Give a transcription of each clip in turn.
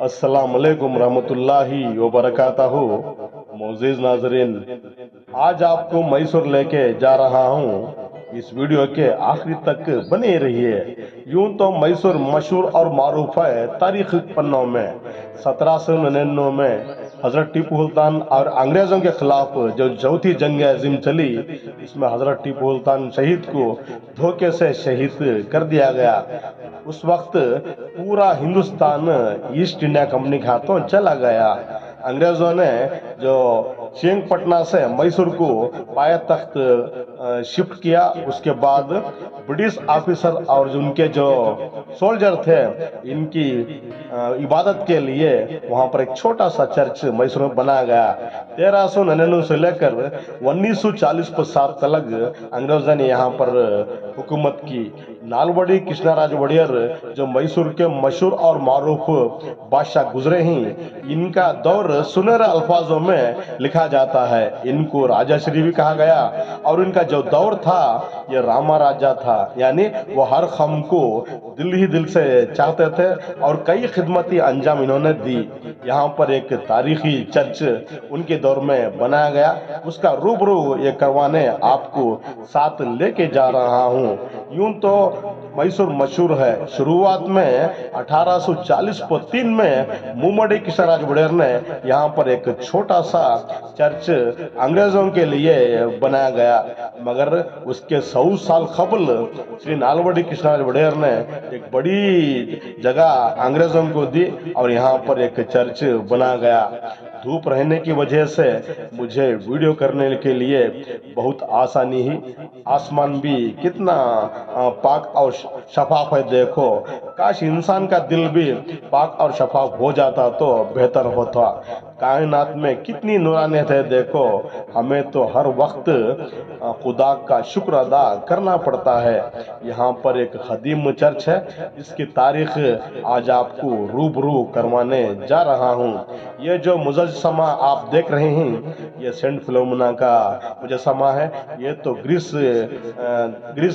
अस्सलाम वालेकुम रहमतुल्लाहि व बरकातहू। मोअज़्ज़िज़ नाज़रीन, आज आपको मैसूर लेके जा रहा हूँ। इस वीडियो के आखिरी तक बने रहिए। यूं तो मैसूर मशहूर और मारूफ है तारीखी पन्नों में। 1799 में हजरत टीपू सुल्तान और अंग्रेजों के खिलाफ जो चौथी जंग अजीम चली, इसमें हजरत टीपू सुल्तान शहीद को धोखे से शहीद कर दिया गया। उस वक्त पूरा हिंदुस्तान ईस्ट इंडिया कंपनी के हाथों चला गया। अंग्रेजों ने जो श्रीरंगपटना से मैसूर को पाया तख्त शिफ्ट किया। उसके बाद ब्रिटिश ऑफिसर और उनके जो सोल्जर थे, इनकी इबादत के लिए वहां पर एक छोटा सा चर्च मैसूर में बनाया गया। 1399 से लेकर 1940 तक अंग्रेजों ने यहाँ पर हुकूमत की। नालवड़ी कृष्णराज वड़ियर जो मैसूर के मशहूर और मारूफ बादशाह गुजरे हैं, इनका दौर सुनहरे अल्फाजों में लिखा जाता है। इनको राजाश्री भी कहा गया और इनका जो दौर था ये रामा राजा था, यानी वो हर खम को दिल ही दिल से चाहते थे और कई खिदमती अंजाम इन्होंने दी। यहाँ पर एक तारीखी चर्च उनके दौर में बनाया गया, उसका रूबरू ये करवाने आपको साथ लेके जा रहा हूँ। यूं तो मैसूर मशहूर है। शुरुआत में 1843 में मुम्मड़ी कृष्णराज वड़ियर ने यहाँ पर एक छोटा सा चर्च अंग्रेजों के लिए बनाया गया, मगर उसके 100 साल कबल श्री नालवड़ी कृष्णराज वड़ियर ने एक बड़ी जगह अंग्रेजों को दी और यहाँ पर एक चर्च बना गया। धूप रहने की वजह से मुझे वीडियो करने के लिए बहुत आसानी ही। आसमान भी कितना पाक और शफाफ है, देखो। काश इंसान का दिल भी पाक और शफाफ हो जाता तो बेहतर होता। कायनात में कितनी नूरानियत है, देखो। हमें तो हर वक्त खुदा का शुक्र अदा करना पड़ता है। यहाँ पर एक कदीम चर्च है, इसकी तारीख आज आपको रूबरू करवाने जा रहा हूँ। ये जो मुजस्समा आप देख रहे हैं, ये सेंट फिलोमिना का मुजस्समा है। ये तो ग्रीस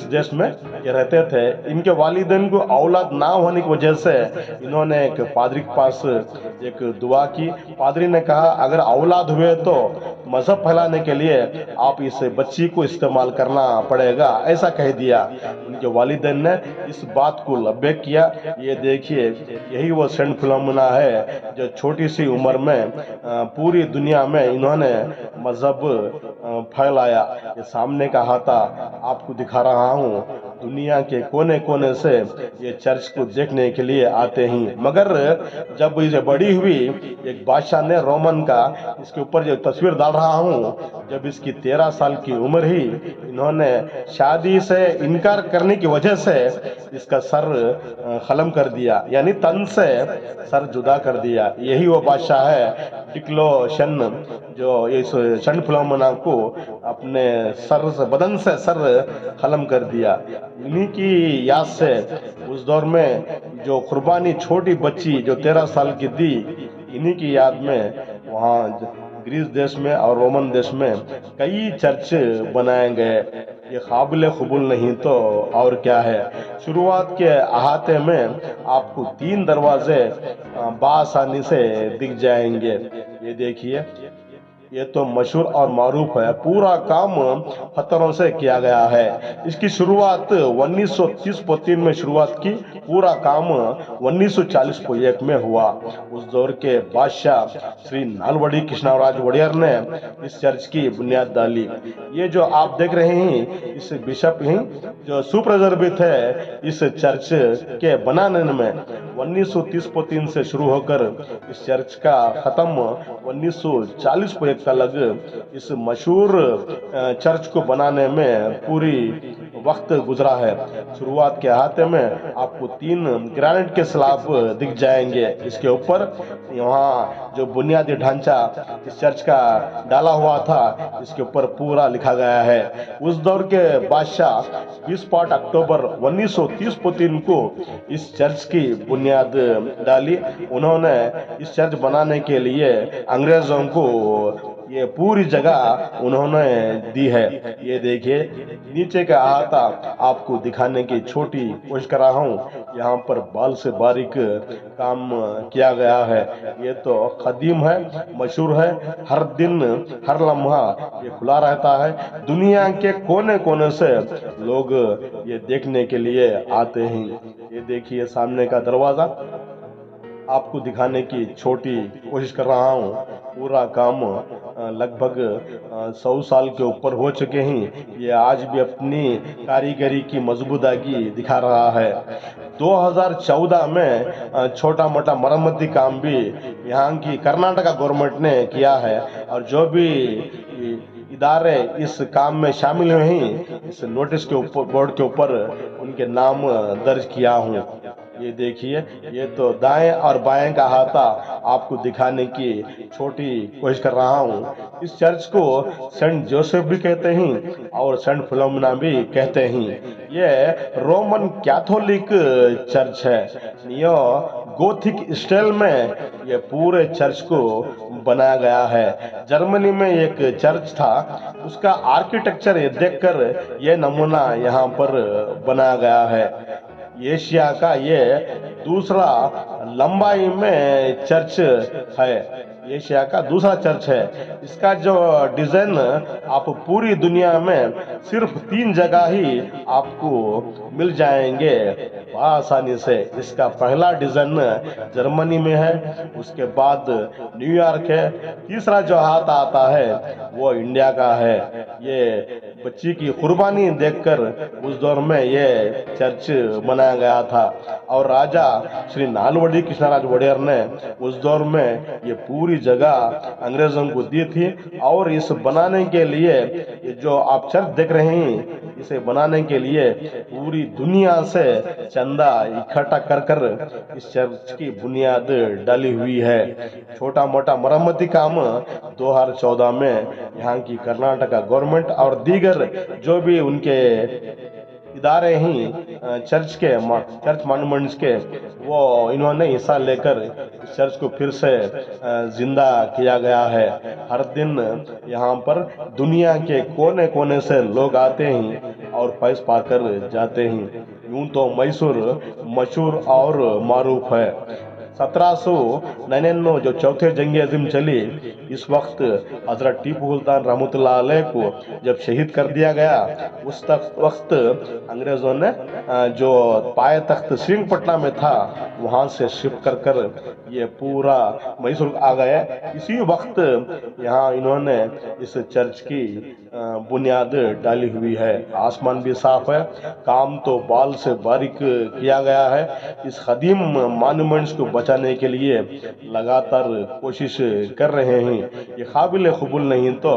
देश में ये रहते थे। इनके वालिदैन को औलाद ना होने की वजह से इन्होंने एक पादरी के पास एक दुआ की। पादरी ने कहा अगर औलाद हुए तो मजहब फैलाने के लिए आप इस बच्ची को इस्तेमाल करना पड़ेगा, ऐसा कह दिया। उनके वालिदैन ने इस बात को लब्बैक किया। ये देखिए, यही वो सेंट फिलोमिना है जो छोटी सी उम्र में पूरी दुनिया में इन्होंने मजहब फैलाया। ये सामने का हाथा आपको दिखा रहा हूँ। दुनिया के कोने कोने से ये चर्च को देखने के लिए आते हैं, मगर जब ये बड़ी हुई, एक बादशाह ने रोमन का, इसके ऊपर जो तस्वीर डाल रहा हूँ, जब इसकी 13 साल की उम्र ही इन्होंने शादी से इनकार करने की वजह से इसका सर खलम कर दिया, यानी तन से सर जुदा कर दिया। यही वो बादशाह है डिक्लोशन जो इस सेंट फिलोमिना को अपने सर से, बदन से सर खलम कर दिया। इन्हीं की याद से उस दौर में जो कुर्बानी छोटी बच्ची जो 13 साल की दी, इन्हीं की याद में वहाँ ग्रीस देश में और रोमन देश में कई चर्च बनाए गए। ये काबिल कबूल नहीं तो और क्या है। शुरुआत के अहाते में आपको 3 दरवाजे बासानी से दिख जाएंगे। ये देखिए, ये तो मशहूर और मारूफ है। पूरा काम पत्थरों से किया गया है। इसकी शुरुआत 1930-31 में शुरुआत की। पूरा काम 1941 में हुआ। उस दौर के बादशाह श्री नालवड़ी कृष्णराज वड़ियर ने इस चर्च की बुनियाद डाली। ये जो आप देख रहे हैं, इस बिशप ही जो सुपरवाइजर भी थे इस चर्च के बनाने में। 1930-31 से शुरू होकर इस चर्च का खत्म 1941 का लग इस मशहूर चर्च को बनाने में पूरी वक्त गुजरा है। शुरुआत के अहाते में आपको 3 ग्रेनाइट के स्लैब दिख जाएंगे। इसके ऊपर यहाँ जो बुनियादी ढांचा इस चर्च का डाला हुआ था, इसके ऊपर पूरा लिखा गया है। उस दौर के बादशाह 20 अक्टूबर 1930-31 को इस चर्च की बुनियाद डाली। उन्होंने इस चर्च बनाने के लिए अंग्रेजों को ये पूरी जगह उन्होंने दी है। ये देखिए नीचे का अहाता आपको दिखाने की छोटी कोशिश कर रहा हूँ। यहाँ पर बाल से बारीक काम किया गया है। ये तो कदीम है, मशहूर है, हर दिन हर लम्हा ये खुला रहता है। दुनिया के कोने कोने से लोग ये देखने के लिए आते हैं। ये देखिए सामने का दरवाजा आपको दिखाने की छोटी कोशिश कर रहा हूँ। पूरा काम लगभग 100 साल के ऊपर हो चुके हैं। ये आज भी अपनी कारीगरी की मजबूतागी दिखा रहा है। 2014 में छोटा मोटा मरम्मती काम भी यहाँ की कर्नाटका गवर्नमेंट ने किया है। और जो भी इदारे इस काम में शामिल हुए हैं, इस नोटिस के ऊपर, बोर्ड के ऊपर उनके नाम दर्ज किया हूँ। ये देखिए ये तो दाएं और बाएं का हाथा आपको दिखाने की छोटी कोशिश कर रहा हूँ। इस चर्च को सेंट जोसेफ भी कहते हैं और सेंट फिलोमिना भी कहते हैं। ये रोमन कैथोलिक चर्च है। यो गोथिक स्टाइल में ये पूरे चर्च को बनाया गया है। जर्मनी में एक चर्च था, उसका आर्किटेक्चर ये देखकर ये नमूना यहाँ पर बनाया गया है। एशिया का ये दूसरा लंबाई में चर्च है। एशिया का दूसरा चर्च है। इसका जो डिजाइन आप पूरी दुनिया में सिर्फ 3 जगह ही आपको मिल जाएंगे आसानी से। इसका पहला डिजाइन जर्मनी में है, उसके बाद न्यूयॉर्क है, तीसरा जो हाथ आता है वो इंडिया का है। ये बच्ची की कुर्बानी देखकर उस दौर में ये चर्च बनाया गया था। और राजा श्री नालवड़ी कृष्णराज वडेयर ने उस दौर में ये पूरी जगह अंग्रेजों को दी थी। और इस बनाने के लिए ये जो आप चर्च देख रहे हैं, इसे बनाने के लिए पूरी दुनिया से चंदा इकट्ठा कर कर इस चर्च की बुनियाद डाली हुई है। छोटा मोटा मरम्मती काम 2014 में यहाँ की कर्नाटका गवर्नमेंट और दीगर जो भी उनके इदारे हैं चर्च मॉन्यूमेंट्स के, वो इन्होंने हिस्सा लेकर इस चर्च को फिर से जिंदा किया गया है। हर दिन यहाँ पर दुनिया के कोने कोने से लोग आते हैं और फैज पाकर जाते हैं। यूं तो मैसूर मशहूर और मारूफ है। 1799 जो चौथे जंग अजीम चली, इस वक्त हजरत टीपू सुल्तान रहमतुल्लाह अलैह को जब शहीद कर दिया गया, उस वक्त अंग्रेजों ने जो पाए तख्त श्रीरंगपट्टनम में था वहां से शिफ्ट कर कर ये पूरा मैसूर आ गए। इसी वक्त यहाँ इन्होंने इस चर्च की बुनियाद डाली हुई है। आसमान भी साफ है, काम तो बाल से बारीक किया गया है। इस कदीम मॉन्यूमेंट्स को बचाने के लिए लगातार कोशिश कर रहे हैं। ये काबिल कबूल नहीं तो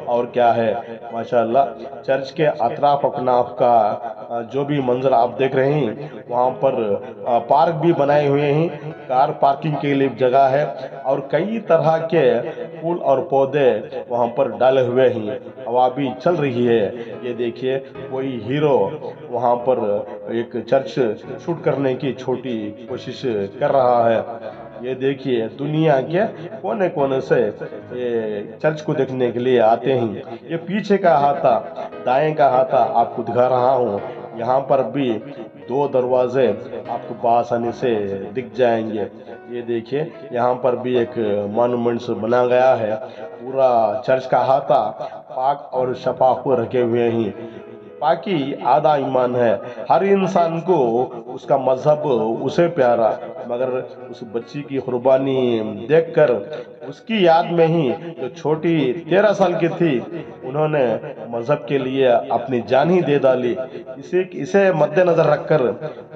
और क्या है। माशाअल्लाह चर्च के अतराफ अकनाफ का जो भी मंजर आप देख रहे हैं, वहाँ पर पार्क भी बनाए हुए हैं, कार पार्किंग के लिए जगह है और कई तरह के फूल और पौधे वहाँ पर डाले हुए हैं। हवा भी चल रही है। ये देखिए कोई हीरो वहाँ पर एक चर्च शूट करने की छोटी कोशिश कर रहा है। ये देखिए दुनिया के कोने कोने से ये चर्च को देखने के लिए आते हैं। ये पीछे का हाथा, दाएं का हाथा आपको दिखा रहा हूँ। यहाँ पर भी 2 दरवाजे आपको बआसानी से दिख जाएंगे। ये देखिए यहाँ पर भी एक मॉन्यूमेंट्स बना गया है। पूरा चर्च का हाथा पाक और शफाफ रखे हुए हैं। पाकी आधा ईमान है। हर इंसान को उसका मजहब उसे प्यारा, मगर उस बच्ची की कुर्बानी देखकर उसकी याद में ही जो छोटी 13 साल की थी, उन्होंने मजहब के लिए अपनी जान ही दे डाली। इसे मद्देनजर रखकर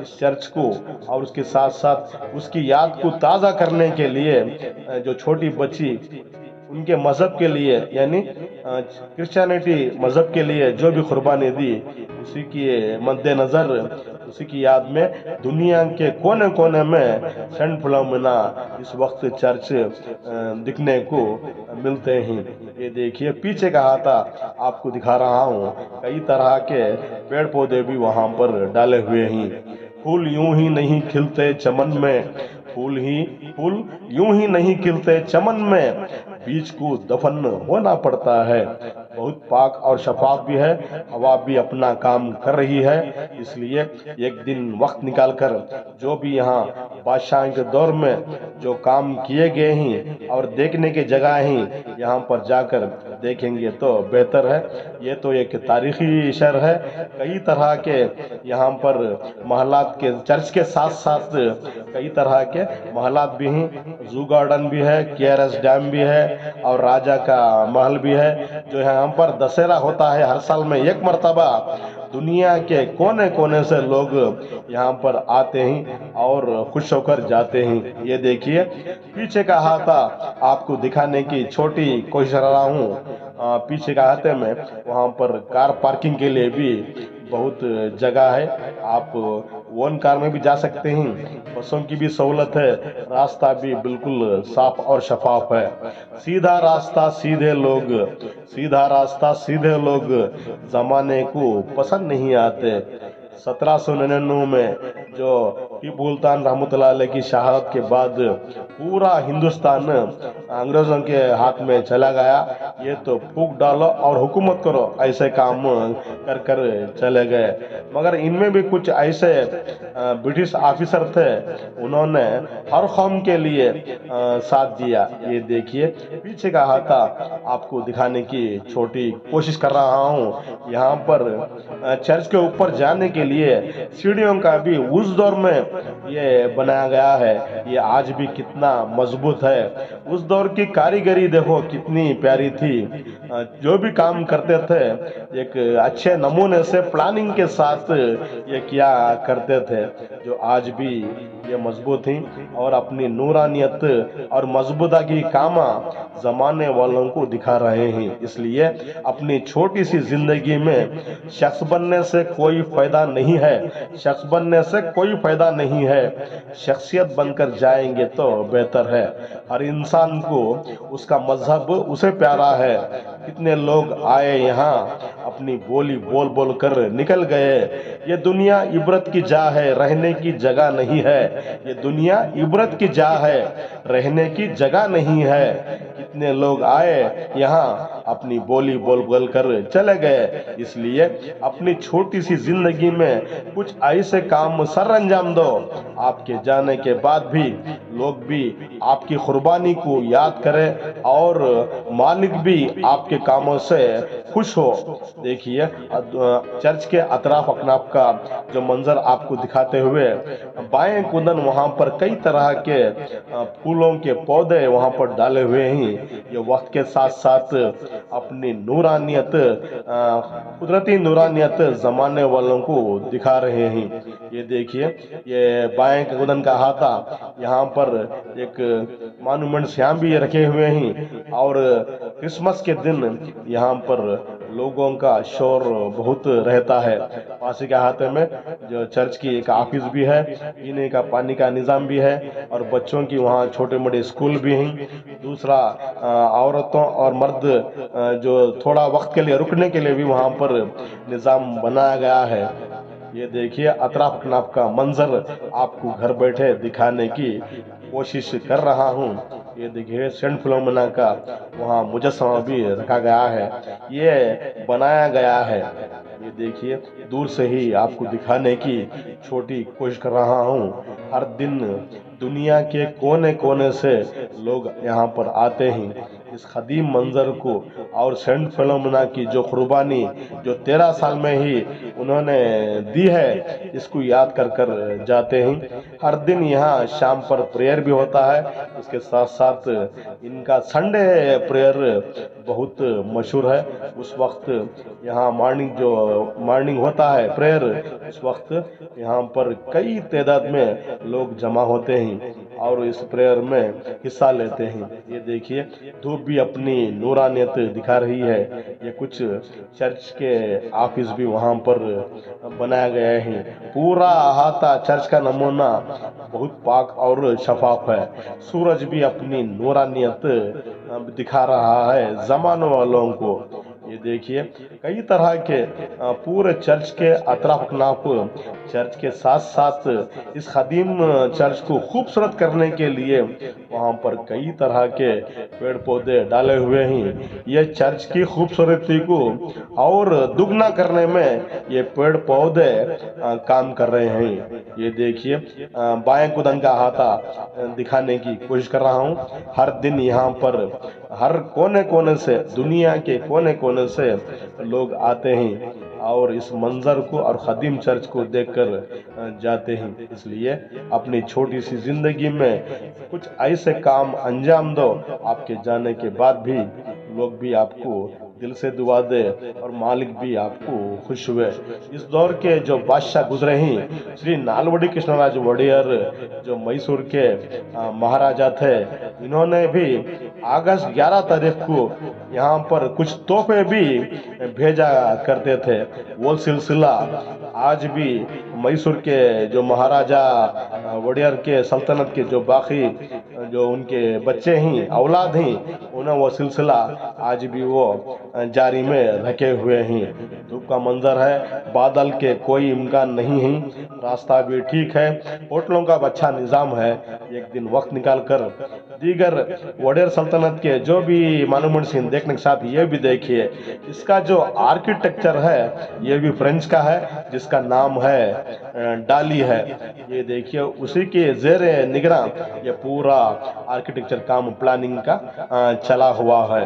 इस चर्च को और उसके साथ साथ उसकी याद को ताज़ा करने के लिए जो छोटी बच्ची उनके मजहब के लिए यानी क्रिश्चियनिटी मजहब के लिए जो भी कुर्बानी दी, उसी की मद्देनजर उसी की याद में दुनिया के कोने कोने में सेंट फिलोमिना इस वक्त चर्च दिखने को मिलते हैं। ये देखिए पीछे का हाथा आपको दिखा रहा हूँ। कई तरह के पेड़ पौधे भी वहाँ पर डाले हुए हैं। फूल यूं ही नहीं खिलते चमन में, फूल यूं ही नहीं खिलते चमन में, बीज को दफन होना पड़ता है। बहुत पाक और शफाफ भी है, हवा भी अपना काम कर रही है। इसलिए एक दिन वक्त निकालकर जो भी यहाँ बादशाह के दौर में जो काम किए गए हैं और देखने की जगह हैं, यहाँ पर जाकर देखेंगे तो बेहतर है। ये तो एक तारीखी शहर है, कई तरह के यहाँ पर महलात के, चर्च के साथ साथ कई तरह के महलात भी हैं। जू गार्डन भी है, केआरएस डैम भी है और राजा का महल भी है। जो यहाँ पर दशहरा होता है हर साल में एक मर्तबा, दुनिया के कोने कोने से लोग यहाँ पर आते हैं और खुश होकर जाते हैं। ये देखिए पीछे का हाथा आपको दिखाने की छोटी कोशिश कर रहा हूँ। पीछे का हाथे में वहाँ पर कार पार्किंग के लिए भी बहुत जगह है, आप वन कार में भी जा सकते हैं। बसों की भी सहूलत है, रास्ता भी बिल्कुल साफ और शफाफ है। सीधा रास्ता सीधे लोग, सीधा रास्ता सीधे लोग जमाने को पसंद नहीं आते। 1799 में जो टीपू सुल्तान रहमतुल्लाह अलैह की शहादत के बाद पूरा हिंदुस्तान अंग्रेजों के हाथ में चला गया। ये तो फूक डालो और हुकूमत करो ऐसे काम कर कर चले गए। मगर इनमें भी कुछ ऐसे ब्रिटिश ऑफिसर थे, उन्होंने हर कौम के लिए साथ दिया। ये देखिए पीछे का हाथा आपको दिखाने की छोटी कोशिश कर रहा हूँ। यहाँ पर चर्च के ऊपर जाने के लिए सीढ़ियों का भी उस दौर में ये बनाया गया है। ये आज भी कितना मजबूत है। उस दौर की कारीगरी देखो कितनी प्यारी थी। जो भी काम करते थे एक अच्छे नमूने से प्लानिंग के साथ ये किया करते थे, जो आज भी ये मजबूत थी और अपनी नूरानियत और मजबूता की कामा जमाने वालों को दिखा रहे हैं। इसलिए अपनी छोटी सी जिंदगी में शख्स बनने से कोई फायदा नहीं है, शख्स बनने से कोई फायदा नहीं है। शख्सियत बनकर जाएंगे तो बेहतर है। हर इंसान को उसका मजहब उसे प्यारा है। कितने लोग आए यहाँ अपनी बोली बोल बोल कर निकल गए। ये दुनिया इबरत की जा है, रहने की जगह नहीं है। ये दुनिया इबरत की जा है, रहने की जगह नहीं है। कितने लोग आए यहाँ अपनी बोली बोल बोल कर चले गए। इसलिए अपनी छोटी सी जिंदगी में कुछ ऐसे काम सर अंजाम दो, आपके जाने के बाद भी लोग भी आपकी कुर्बानी को याद करें और मालिक भी आपके कामों से खुश हो। देखिए चर्च के अतराफ अकनाफ का जो मंजर आपको दिखाते हुए बाएं कुदन वहां पर कई तरह के फूलों के पौधे वहां पर डाले हुए हैं। ये वक्त के साथ साथ अपनी नूरानियत, कुदरती नूरानियत जमाने वालों को दिखा रहे हैं। ये देखिए ये बाएं कुदन का हाथा, यहाँ पर एक मॉन्यूमेंट्स यहाँ भी रखे हुए हैं और क्रिसमस के दिन यहाँ पर लोगों का शोर बहुत रहता है। पास के हाथे में जो चर्च की एक ऑफिस भी है, पीने का पानी का निज़ाम भी है और बच्चों की वहाँ छोटे मोटे स्कूल भी हैं। दूसरा औरतों और मर्द जो थोड़ा वक्त के लिए रुकने के लिए भी वहाँ पर निज़ाम बनाया गया है। ये देखिए अतराफ कनाफ का मंजर आपको घर बैठे दिखाने की कोशिश कर रहा हूँ। ये देखिए सेंट फिलोमिना का वहाँ मुजस्समा भी रखा गया है, ये बनाया गया है। ये देखिए दूर से ही आपको दिखाने की छोटी कोशिश कर रहा हूँ। हर दिन दुनिया के कोने कोने से लोग यहाँ पर आते हैं इस खदीम मंजर को और सेंट फिलोमिना की जो कुर्बानी जो 13 साल में ही उन्होंने दी है, इसको याद कर कर जाते हैं। हर दिन यहाँ शाम पर प्रेयर भी होता है। इसके साथ साथ इनका संडे प्रेयर बहुत मशहूर है। उस वक्त यहाँ मॉर्निंग होता है प्रेयर, उस वक्त यहाँ पर कई तादाद में लोग जमा होते हैं और इस प्रेयर में हिस्सा लेते हैं। ये देखिए धूप भी अपनी नूरानियत दिखा रही है। ये कुछ चर्च के ऑफिस भी वहाँ पर बनाए गए हैं। पूरा अहाता चर्च का नमूना बहुत पाक और शफाफ है। सूरज भी अपनी नूरानियत दिखा रहा है जमाने वालों को। ये देखिए कई तरह के पूरे चर्च के अतराफ अकनाफ चर्च के साथ साथ इस खदीम चर्च को खूबसूरत करने के लिए वहाँ पर कई तरह के पेड़ पौधे डाले हुए हैं। ये चर्च की खूबसूरती को और दुगना करने में ये पेड़ पौधे काम कर रहे हैं। ये देखिए बाएं कुदन का हाथा दिखाने की कोशिश कर रहा हूँ। हर दिन यहाँ पर हर कोने कोने से, दुनिया के कोने कोने से लोग आते हैं और इस मंजर को और खदीम चर्च को देखकर जाते हैं। इसलिए अपनी छोटी सी जिंदगी में कुछ ऐसे काम अंजाम दो, आपके जाने के बाद भी लोग भी आपको दिल से दुआ दे और मालिक भी आपको खुश हुए। इस दौर के जो बादशाह गुजरे हैं, श्री नालवडी कृष्णराज वोडेयर जो मैसूर के महाराजा थे, इन्होंने भी अगस्त 11 तारीख को यहाँ पर कुछ तोहफे भी भेजा करते थे। वो सिलसिला आज भी मैसूर के जो महाराजा वोडेयर के सल्तनत के जो बाकी जो उनके बच्चे हैं, औलाद हैं, उन्हें वो सिलसिला आज भी वो जारी में रखे हुए हैं। धूप का मंजर है, बादल के कोई इम्कान नहीं है, रास्ता भी ठीक है, होटलों का अच्छा निज़ाम है। एक दिन वक्त निकाल कर दीगर वोडेयर सल्तनत के जो भी मॉन्यूमेंट्स हैं देखने के साथ ये भी देखिए, इसका जो आर्किटेक्चर है ये भी फ्रेंच का है, जिसका नाम है डाली है। ये देखिए उसी के ज़ेरे निगरां ये पूरा आर्किटेक्चर काम प्लानिंग का चला हुआ है।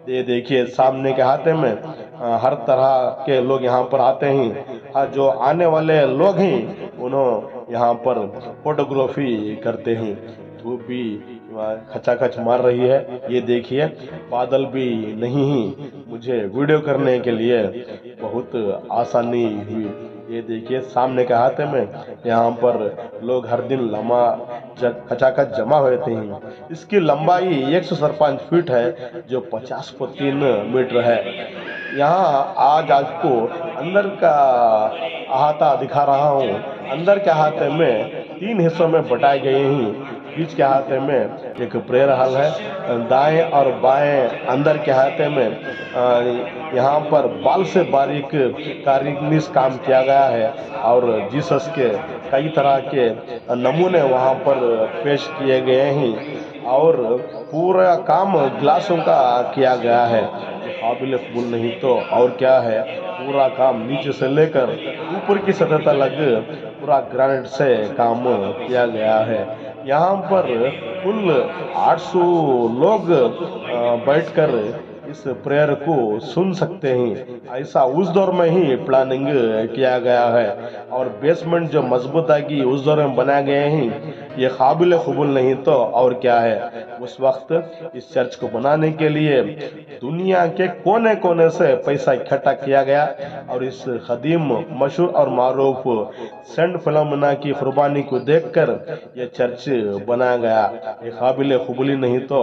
ये देखिए सामने के हाथे में हर तरह के लोग यहाँ पर आते हैं। जो आने वाले लोग हैं उन्होंने यहाँ पर फोटोग्राफी करते हैं। धूप भी खचाखच मार रही है। ये देखिए बादल भी नहीं ही, मुझे वीडियो करने के लिए बहुत आसानी हुई। ये देखिए सामने के हाथे में यहाँ पर लोग हर दिन लम्बा खचाखच जमा होते हैं। इसकी लंबाई 153 फीट है जो 50.3 मीटर है। यहाँ आज आपको अंदर का अहाता दिखा रहा हूँ। अंदर के अहाते में 3 हिस्सों में बटाए गए हैं। बीच के हाथे में एक प्रेयर हॉल है, दाएं और बाएं अंदर के हाथे में यहाँ पर बाल से बारीक कारीगरी काम किया गया है और जीसस के कई तरह के नमूने वहाँ पर पेश किए गए हैं और पूरा काम ग्लासों का किया गया है। काबिल कबूल नहीं तो और क्या है, पूरा काम नीचे से लेकर ऊपर की सतह तक पूरा ग्रेनाइट से काम किया गया है। यहाँ पर कुल 800 लोग बैठकर इस प्रेयर को सुन सकते हैं। ऐसा उस दौर में ही प्लानिंग किया गया है और बेसमेंट जो मजबूत है कि उस दौर में बनाए गए हैं, ये काबिल कबूल नहीं तो और क्या है। उस वक्त इस चर्च को बनाने के लिए दुनिया के कोने कोने से पैसा इकट्ठा किया गया और इस खदीम मशहूर और मारूफ सेंट फिलोमिना की कुर्बानी को देखकर यह चर्च बनाया गया। ये काबिल कबूली नहीं तो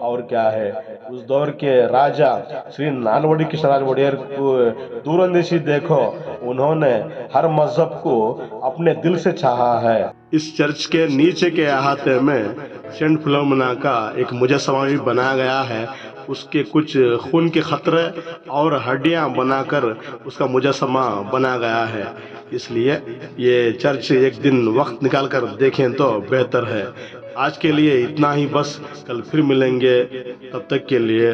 और क्या है। उस दौर के राजा श्री नालवडी कृष्णराज वोडेयर को दूरंदेशी देखो, उन्होंने हर मजहब को अपने दिल से चाहा है। इस चर्च के नीचे के अहाते में सेंट फिलोमिना का एक मुजस्समा भी बनाया गया है। उसके कुछ खून के खतरे और हड्डियां बनाकर उसका मुजस्समा बना गया है। इसलिए ये चर्च एक दिन वक्त निकाल कर देखें तो बेहतर है। आज के लिए इतना ही बस, कल फिर मिलेंगे, तब तक के लिए